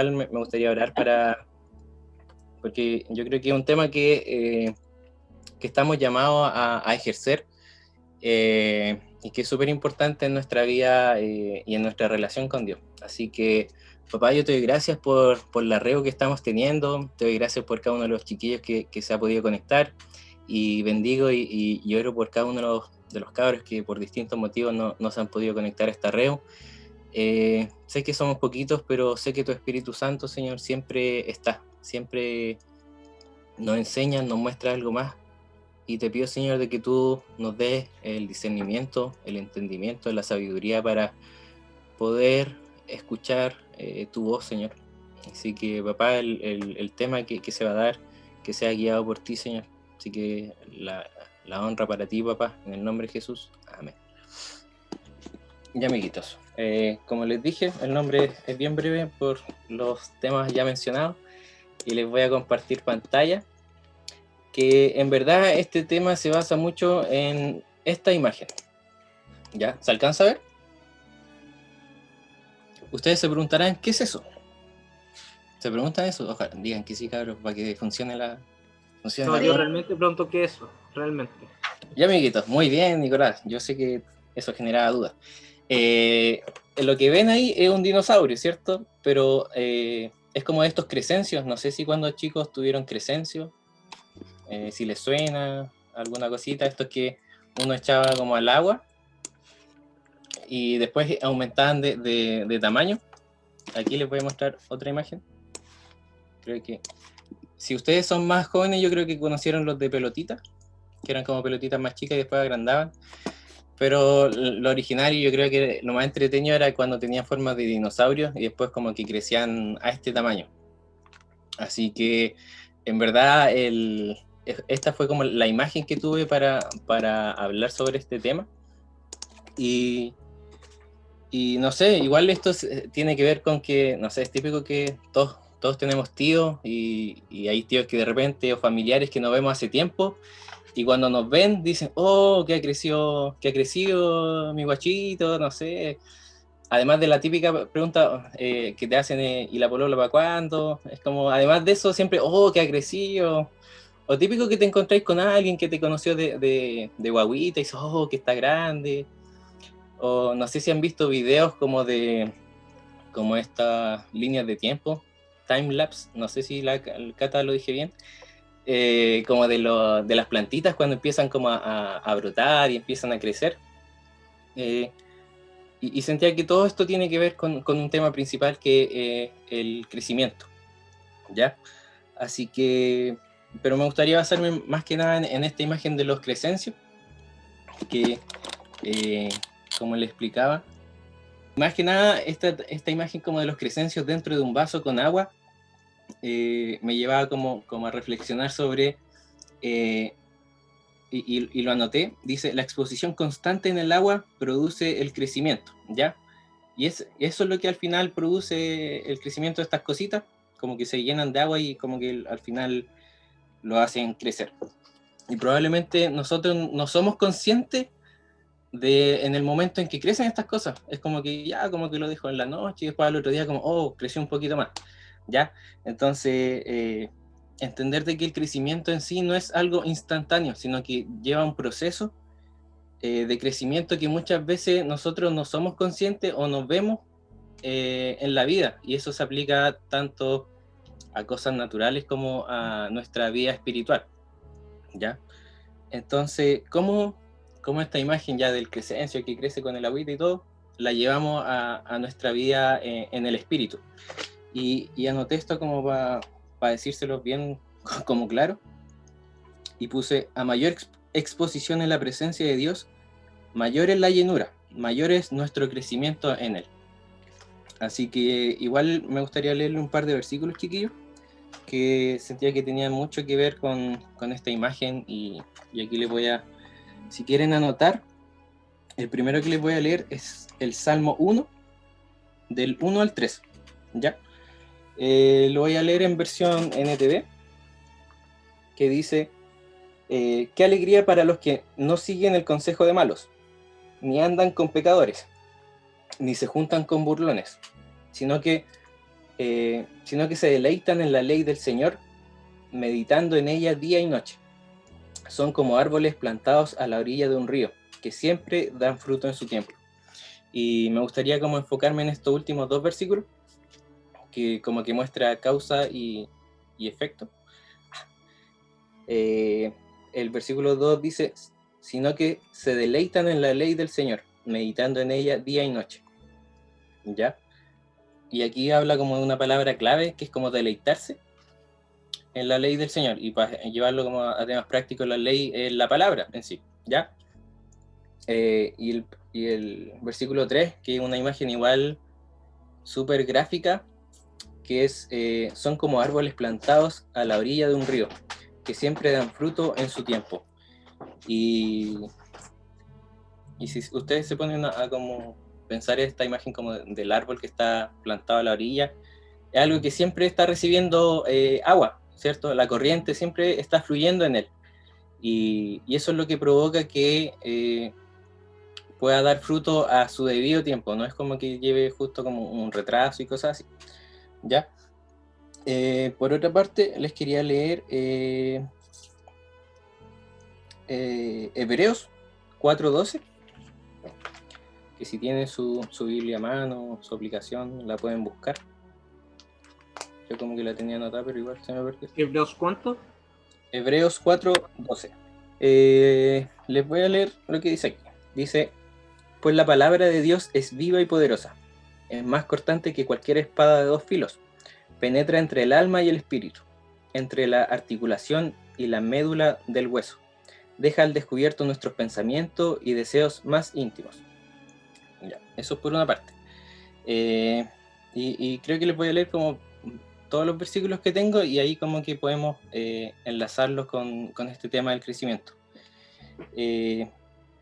Me gustaría orar porque yo creo que es un tema que estamos llamados a ejercer, y que es súper importante en nuestra vida, y en nuestra relación con Dios. Así que, papá, yo te doy gracias por la reo que estamos teniendo, te doy gracias por cada uno de los chiquillos que se ha podido conectar, y bendigo y oro por cada uno de los cabros que por distintos motivos no se han podido conectar a esta reo. Sé que somos poquitos, pero sé que tu Espíritu Santo, Señor, siempre está, siempre nos enseña, nos muestra algo más. Y te pido, Señor, de que tú nos des el discernimiento, el entendimiento, la sabiduría para poder escuchar tu voz, Señor. Así que, papá, el tema que se va a dar, que sea guiado por ti, Señor. Así que la honra para ti, papá, en el nombre de Jesús. Amén. Ya, amiguitos, como les dije, el nombre es bien breve por los temas ya mencionados, y les voy a compartir pantalla, que en verdad este tema se basa mucho en esta imagen. ¿Ya? ¿Se alcanza a ver? Ustedes se preguntarán, ¿qué es eso? ¿Se preguntan eso? Ojalá digan que sí, cabros, para que funcione la... No, yo realmente pregunto qué es eso, realmente. Ya, amiguitos, muy bien, Nicolás. Yo sé que eso generaba dudas. Lo que ven ahí es un dinosaurio, ¿cierto? Pero es como estos crecencios. No sé si cuando chicos tuvieron crecencios, si les suena alguna cosita. Esto es que uno echaba como al agua y después aumentaban de tamaño. Aquí les voy a mostrar otra imagen. Creo que si ustedes son más jóvenes, yo creo que conocieron los de pelotitas, que eran como pelotitas más chicas y después agrandaban. Pero lo originario, yo creo que lo más entretenido era cuando tenían forma de dinosaurios y después como que crecían a este tamaño. Así que, en verdad, esta fue como la imagen que tuve para hablar sobre este tema. Y no sé, igual esto tiene que ver con que, no sé, es típico que todos tenemos tíos, y hay tíos que de repente, o familiares que no vemos hace tiempo, y cuando nos ven dicen, oh, que ha crecido mi guachito, no sé. Además de la típica pregunta que te hacen, ¿y la polola para cuándo? Es como, además de eso, siempre, oh, que ha crecido. O típico que te encontráis con alguien que te conoció de guaguita y dices, oh, que está grande. O no sé si han visto videos como estas líneas de tiempo, time lapse, no sé si el Cata lo dije bien, como de las plantitas cuando empiezan como a brotar y empiezan a crecer. Y sentía que todo esto tiene que ver con un tema principal, que el crecimiento, ¿ya? Así que, pero me gustaría basarme más que nada en esta imagen de los crecencios, que, como le explicaba, más que nada esta imagen como de los crecencios dentro de un vaso con agua, me llevaba como a reflexionar sobre, y lo anoté, dice, la exposición constante en el agua produce el crecimiento, ¿ya? Y eso es lo que al final produce el crecimiento de estas cositas, como que se llenan de agua y como que al final lo hacen crecer. Y probablemente nosotros no somos conscientes en el momento en que crecen estas cosas. Es como que ya, como que lo dejo en la noche y después al otro día como, oh, creció un poquito más, ¿ya? Entonces, entender de que el crecimiento en sí no es algo instantáneo, sino que lleva un proceso de crecimiento que muchas veces nosotros no somos conscientes o nos vemos en la vida, y eso se aplica tanto a cosas naturales como a nuestra vida espiritual, ¿ya? Entonces, ¿cómo esta imagen ya del crecencio que crece con el agüita y todo, la llevamos a nuestra vida en el espíritu? Y anoté esto como para decírselo bien como claro, y puse, a mayor exposición en la presencia de Dios, mayor es la llenura, mayor es nuestro crecimiento en Él. Así que igual me gustaría leerle un par de versículos, chiquillos, que sentía que tenían mucho que ver con esta imagen, y aquí les voy a, si quieren anotar, el primero que les voy a leer es el Salmo 1, del 1 al 3, ¿ya? Lo voy a leer en versión NTV, que dice, qué alegría para los que no siguen el consejo de malos, ni andan con pecadores, ni se juntan con burlones, sino que sino que se deleitan en la ley del Señor, meditando en ella día y noche. Son como árboles plantados a la orilla de un río, que siempre dan fruto en su tiempo. Y me gustaría como enfocarme en estos últimos 2 versículos, que como que muestra causa y efecto. El versículo 2 dice, sino que se deleitan en la ley del Señor, meditando en ella día y noche. ¿Ya? Y aquí habla como de una palabra clave, que es como deleitarse en la ley del Señor. Y para llevarlo como a temas prácticos, la ley es la palabra en sí. ¿Ya? Y el versículo 3, que es una imagen igual súper gráfica, que es, son como árboles plantados a la orilla de un río, que siempre dan fruto en su tiempo. Y si ustedes se ponen a como pensar esta imagen como del árbol que está plantado a la orilla, es algo que siempre está recibiendo agua, ¿cierto? La corriente siempre está fluyendo en él. Y eso es lo que provoca que pueda dar fruto a su debido tiempo. No es como que lleve justo como un retraso y cosas así. ¿Ya? Por otra parte, les quería leer Hebreos 4:12, que si tienen su Biblia a mano, su aplicación, la pueden buscar. Yo como que la tenía anotada, pero igual se me perdió. ¿Hebreos cuánto? Hebreos 4:12. Les voy a leer lo que dice aquí. Dice, pues la palabra de Dios es viva y poderosa, es más cortante que cualquier espada de 2 filos, penetra entre el alma y el espíritu, entre la articulación y la médula del hueso, deja al descubierto nuestros pensamientos y deseos más íntimos. Ya, eso es por una parte. Y creo que les voy a leer como todos los versículos que tengo y ahí como que podemos enlazarlos con este tema del crecimiento.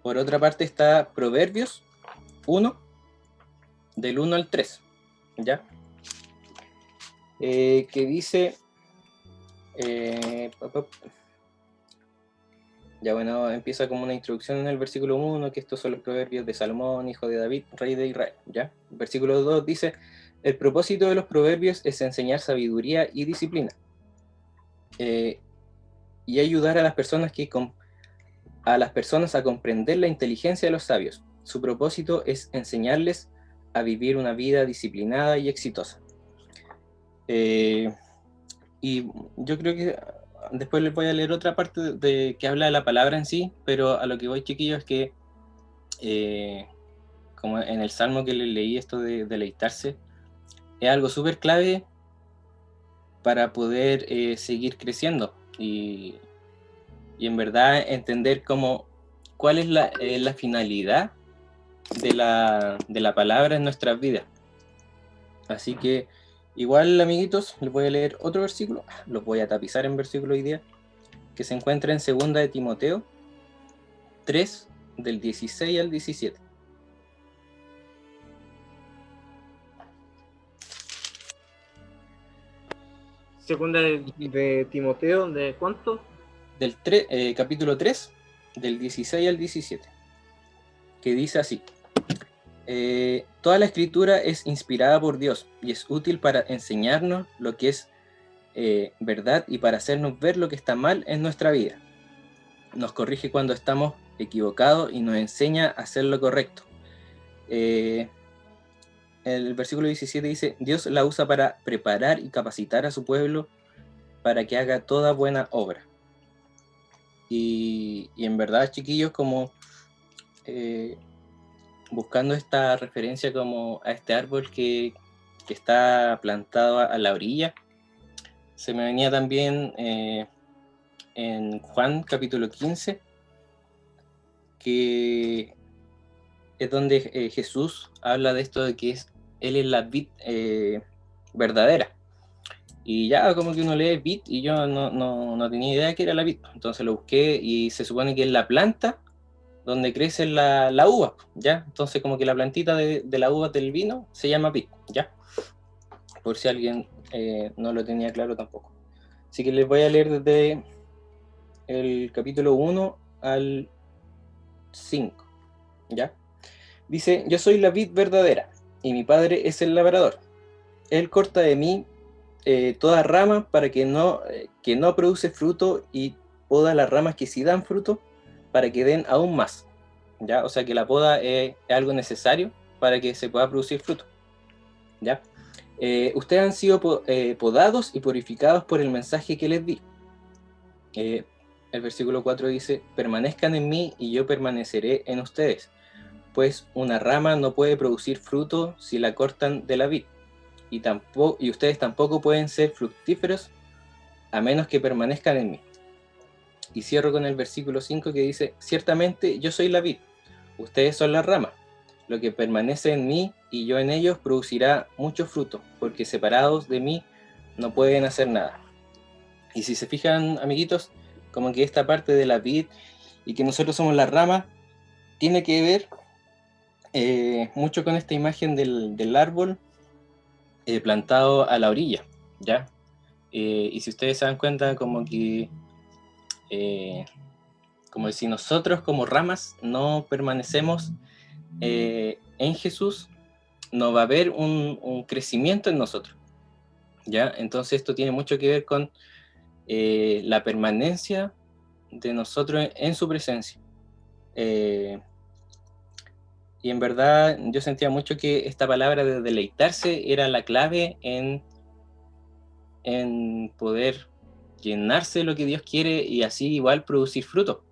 Por otra parte está Proverbios 1, del 1 al 3, ¿ya? Que dice... ya bueno, empieza como una introducción en el versículo 1, que estos son los proverbios de Salomón, hijo de David, rey de Israel, ¿ya? El versículo 2 dice, el propósito de los proverbios es enseñar sabiduría y disciplina, y ayudar a las personas a comprender la inteligencia de los sabios. Su propósito es enseñarles a vivir una vida disciplinada y exitosa. Y yo creo que después les voy a leer otra parte de que habla de la palabra en sí, pero a lo que voy, chiquillos, es que como en el salmo que les leí, esto de deleitarse, es algo súper clave para poder seguir creciendo y en verdad entender cuál es la finalidad de la palabra en nuestras vidas. Así que igual, amiguitos, les voy a leer otro versículo, los voy a tapizar en versículo hoy día, que se encuentra en 2 de Timoteo 3, del 16 al 17. Segunda de Timoteo, ¿de cuánto? Del capítulo 3, del 16 al 17, que dice así, toda la escritura es inspirada por Dios y es útil para enseñarnos lo que es verdad y para hacernos ver lo que está mal en nuestra vida. Nos corrige cuando estamos equivocados y nos enseña a hacer lo correcto. El versículo 17 dice, Dios la usa para preparar y capacitar a su pueblo para que haga toda buena obra. Y en verdad, chiquillos, como buscando esta referencia como a este árbol que está plantado a la orilla, se me venía también en Juan capítulo 15, que es donde Jesús habla de esto de que Él es la vid verdadera. Y ya como que uno lee vid y yo no tenía idea que era la vid. Entonces lo busqué y se supone que es la planta donde crece la uva, ¿ya? Entonces como que la plantita de la uva del vino se llama vid, ¿ya? Por si alguien no lo tenía claro tampoco. Así que les voy a leer desde el capítulo 1 al 5, ¿ya? Dice, yo soy la vid verdadera y mi padre es el labrador. Él corta de mí toda rama para que no produce fruto, y poda las ramas que sí dan fruto para que den aún más. ¿Ya? O sea que la poda es algo necesario para que se pueda producir fruto. ¿Ya? Ustedes han sido podados y purificados por el mensaje que les di. El versículo 4 dice: permanezcan en mí y yo permaneceré en ustedes, pues una rama no puede producir fruto si la cortan de la vid, y ustedes tampoco pueden ser fructíferos a menos que permanezcan en mí. Y cierro con el versículo 5 que dice: ciertamente yo soy la vid, ustedes son las ramas. Lo que permanece en mí y yo en ellos producirá mucho fruto, porque separados de mí no pueden hacer nada. Y si se fijan, amiguitos, como que esta parte de la vid y que nosotros somos las ramas tiene que ver mucho con esta imagen del árbol plantado a la orilla, ¿ya? Y si ustedes se dan cuenta, como si nosotros como ramas no permanecemos en Jesús, no va a haber un crecimiento en nosotros, ¿ya? Entonces esto tiene mucho que ver con la permanencia de nosotros en su presencia. Y en verdad yo sentía mucho que esta palabra de deleitarse era la clave en poder llenarse de lo que Dios quiere y así igual producir fruto.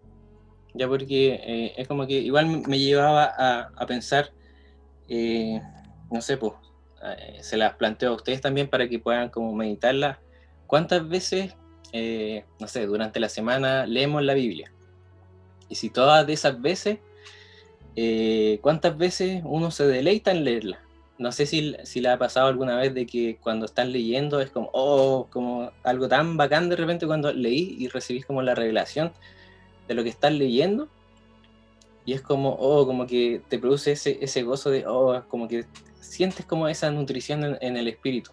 Ya porque es como que igual me llevaba a pensar, eh, no sé, pues, se las planteo a ustedes también para que puedan como meditarlas. ¿Cuántas veces, no sé, durante la semana leemos la Biblia? Y si todas de esas veces, ¿cuántas veces uno se deleita en leerla? No sé si le ha pasado alguna vez de que cuando estás leyendo es como, oh, como algo tan bacán de repente cuando leí y recibís como la revelación de lo que estás leyendo, y es como, oh, como que te produce ese gozo de, oh, como que sientes como esa nutrición en el espíritu.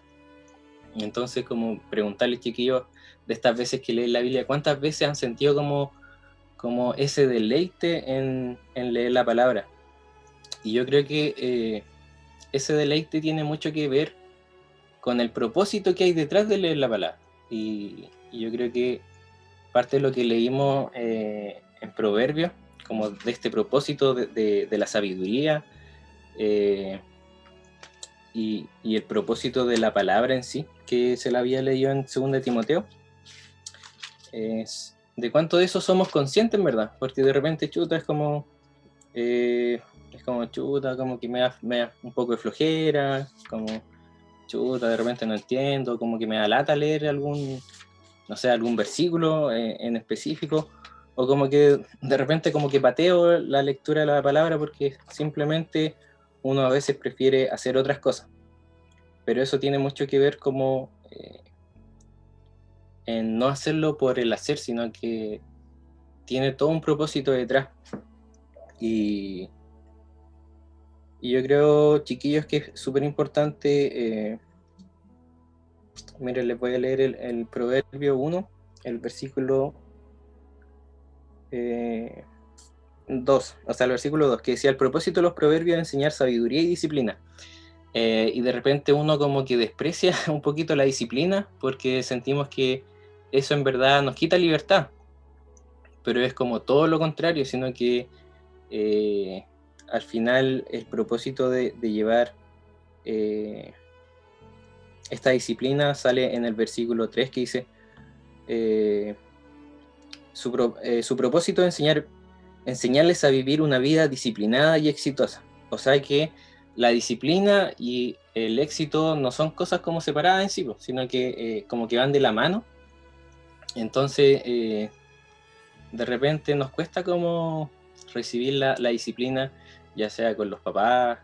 Y entonces como preguntarles, chiquillos, de estas veces que leen la Biblia, ¿cuántas veces han sentido como ese deleite en leer la palabra? Y yo creo que ese deleite tiene mucho que ver con el propósito que hay detrás de leer la palabra. Y yo creo que parte de lo que leímos en Proverbios, como de este propósito de la sabiduría eh, y el propósito de la palabra en sí, que se la había leído en 2 Timoteo, es de cuánto de eso somos conscientes, en verdad, porque de repente chuta es como chuta, como que me da un poco de flojera, como chuta, de repente no entiendo, como que me da lata leer no sé, algún versículo en específico, o como que de repente como que pateo la lectura de la palabra porque simplemente uno a veces prefiere hacer otras cosas. Pero eso tiene mucho que ver como en no hacerlo por el hacer, sino que tiene todo un propósito detrás. Y, y yo creo, chiquillos, que es súper importante. Miren, les voy a leer el Proverbio 1, el versículo 2, o sea, el versículo 2, que decía: el propósito de los proverbios es enseñar sabiduría y disciplina. Y de repente uno como que desprecia un poquito la disciplina porque sentimos que eso en verdad nos quita libertad, pero es como todo lo contrario, sino que al final el propósito de llevar esta disciplina sale en el versículo 3, que dice eh, su propósito es enseñarles a vivir una vida disciplinada y exitosa. O sea que la disciplina y el éxito no son cosas como separadas en sí, sino que como que van de la mano. Entonces, de repente nos cuesta como recibir la disciplina, ya sea con los papás,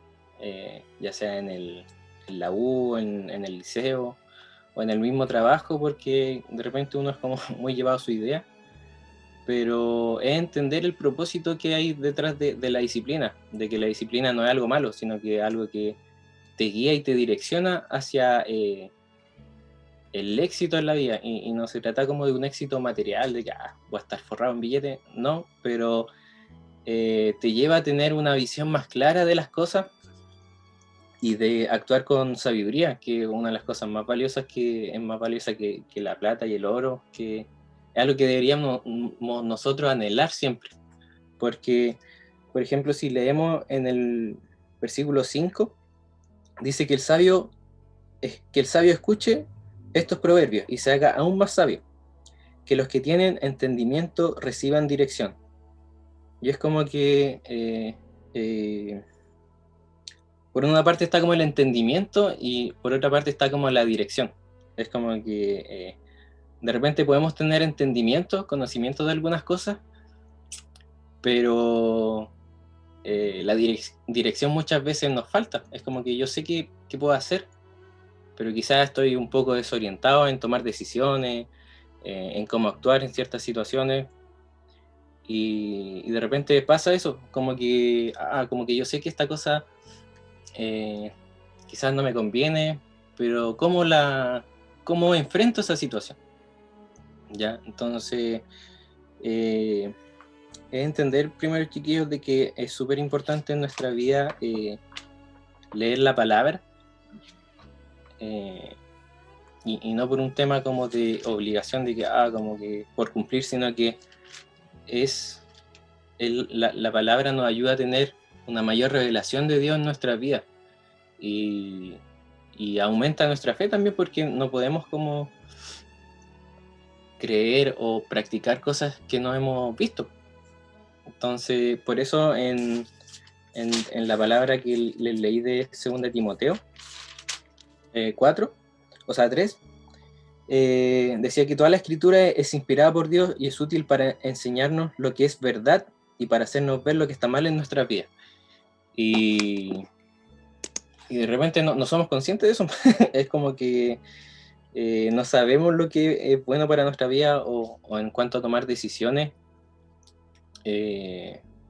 ya sea en la U, en el liceo, o en el mismo trabajo, porque de repente uno es como muy llevado a su idea, pero es entender el propósito que hay detrás de la disciplina, de que la disciplina no es algo malo, sino que es algo que te guía y te direcciona hacia el éxito en la vida, y no se trata como de un éxito material, de que voy a estar forrado en billetes, no, pero te lleva a tener una visión más clara de las cosas y de actuar con sabiduría, que es una de las cosas más valiosas, que es más valiosa que la plata y el oro, que es algo que deberíamos nosotros anhelar siempre. Porque, por ejemplo, si leemos en el versículo 5, dice que el sabio escuche estos proverbios y se haga aún más sabio, que los que tienen entendimiento reciban dirección. Y es como que por una parte está como el entendimiento y por otra parte está como la dirección. Es como que de repente podemos tener entendimiento, conocimiento de algunas cosas, pero la dirección muchas veces nos falta. Es como que yo sé qué puedo hacer, pero quizás estoy un poco desorientado en tomar decisiones, en cómo actuar en ciertas situaciones, y de repente pasa eso, como que yo sé que esta cosa quizás no me conviene, pero ¿cómo enfrento esa situación? ¿Ya? Entonces, es entender primero, chiquillos, de que es súper importante en nuestra vida leer la palabra, y no por un tema como de obligación de que, como que por cumplir, sino que es la palabra nos ayuda a tener una mayor revelación de Dios en nuestra vida, y, y aumenta nuestra fe también, porque no podemos como creer o practicar cosas que no hemos visto. Entonces, por eso en la palabra que les leí de 2 Timoteo 4, o sea 3, decía que toda la escritura es inspirada por Dios y es útil para enseñarnos lo que es verdad y para hacernos ver lo que está mal en nuestra vida. Y de repente no somos conscientes de eso. Es como que no sabemos lo que es bueno para nuestra vida, o en cuanto a tomar decisiones.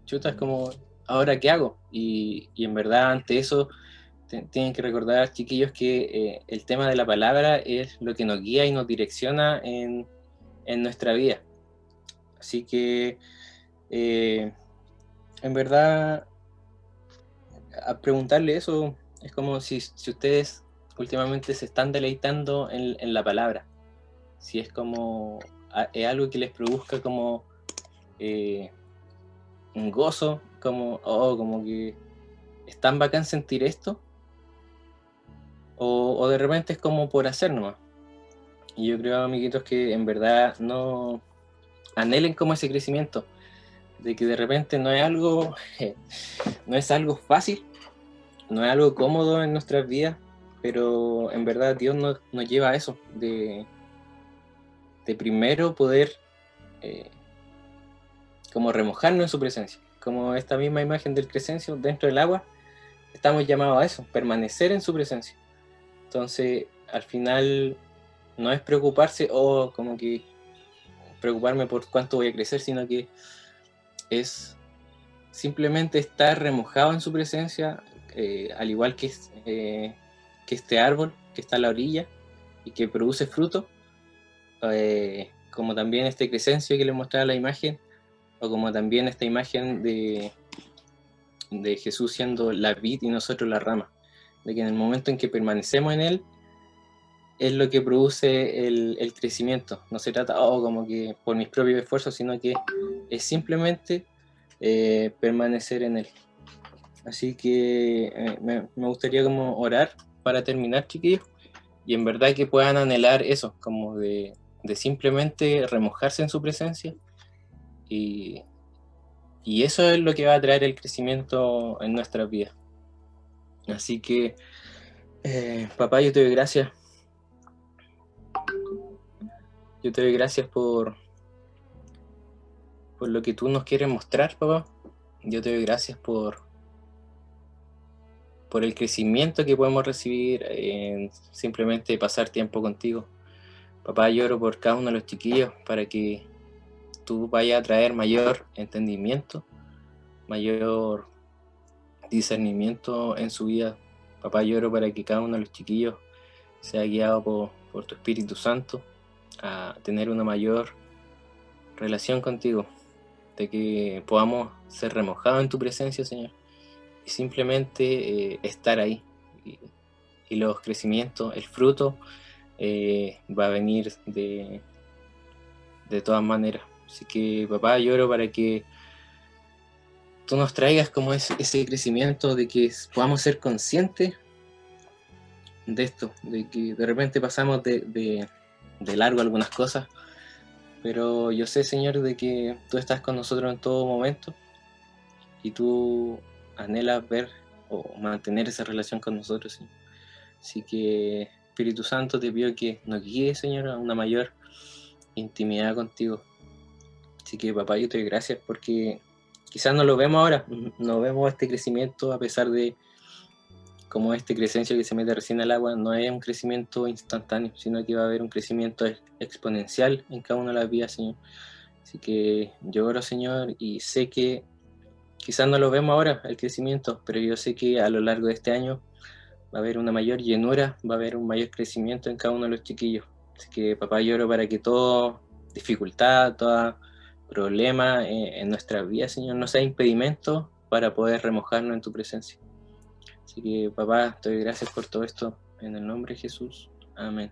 Chuta, es como, ¿ahora qué hago? Y en verdad, ante eso, tienen que recordar, chiquillos, que el tema de la palabra es lo que nos guía y nos direcciona en nuestra vida. Así que, en verdad, a preguntarle eso, es como si ustedes últimamente se están deleitando en la palabra. Si es como, es algo que les produzca como un gozo, como que es tan bacán sentir esto, o de repente es como por hacer nomás. Y yo creo, amiguitos, que en verdad no anhelen como ese crecimiento, de que de repente no es algo fácil, no es algo cómodo en nuestras vidas, pero en verdad Dios nos lleva a eso, de primero poder eh, como remojarnos en su presencia, como esta misma imagen del crecencio dentro del agua. Estamos llamados a eso, permanecer en su presencia. Entonces, al final, no es preocuparse o como que preocuparme por cuánto voy a crecer, sino que es simplemente estar remojado en su presencia, al igual que este árbol que está a la orilla y que produce fruto, como también este crecencio que le mostraba la imagen, o como también esta imagen de Jesús siendo la vid y nosotros la rama, de que en el momento en que permanecemos en Él, es lo que produce el crecimiento. No se trata como que por mis propios esfuerzos, sino que es simplemente permanecer en Él. Así que me gustaría como orar para terminar, chiquillos, y en verdad que puedan anhelar eso, como de simplemente remojarse en su presencia, y, y eso es lo que va a traer el crecimiento en nuestras vidas. Así que, papá, yo te doy gracias. Yo te doy gracias por lo que tú nos quieres mostrar, papá. Yo te doy gracias por el crecimiento que podemos recibir en simplemente pasar tiempo contigo. Papá, yo oro por cada uno de los chiquillos para que tú vayas a traer mayor entendimiento, mayor discernimiento en su vida. Papá, yo oro para que cada uno de los chiquillos sea guiado por tu Espíritu Santo a tener una mayor relación contigo, de que podamos ser remojados en tu presencia, Señor, y simplemente estar ahí, y los crecimientos, el fruto, va a venir de todas maneras. Así que, papá, yo oro para que tú nos traigas como ese crecimiento, de que podamos ser conscientes de esto, de que de repente pasamos de largo algunas cosas, pero yo sé, Señor, de que tú estás con nosotros en todo momento y tú anhelas ver o mantener esa relación con nosotros, Señor. Así que, Espíritu Santo, te pido que nos guíe, Señor, a una mayor intimidad contigo. Así que, papá, yo te doy gracias porque quizás no lo vemos ahora, no vemos este crecimiento, a pesar de como este crescencio que se mete recién al agua, no es un crecimiento instantáneo, sino que va a haber un crecimiento exponencial en cada una de las vidas, Señor. Así que yo oro, Señor, y sé que quizás no lo vemos ahora, el crecimiento, pero yo sé que a lo largo de este año va a haber una mayor llenura, va a haber un mayor crecimiento en cada uno de los chiquillos. Así que, papá, yo oro para que toda dificultad, todo problema en nuestra vida, Señor, no sea impedimento para poder remojarnos en tu presencia. Así que, papá, te doy gracias por todo esto. En el nombre de Jesús. Amén.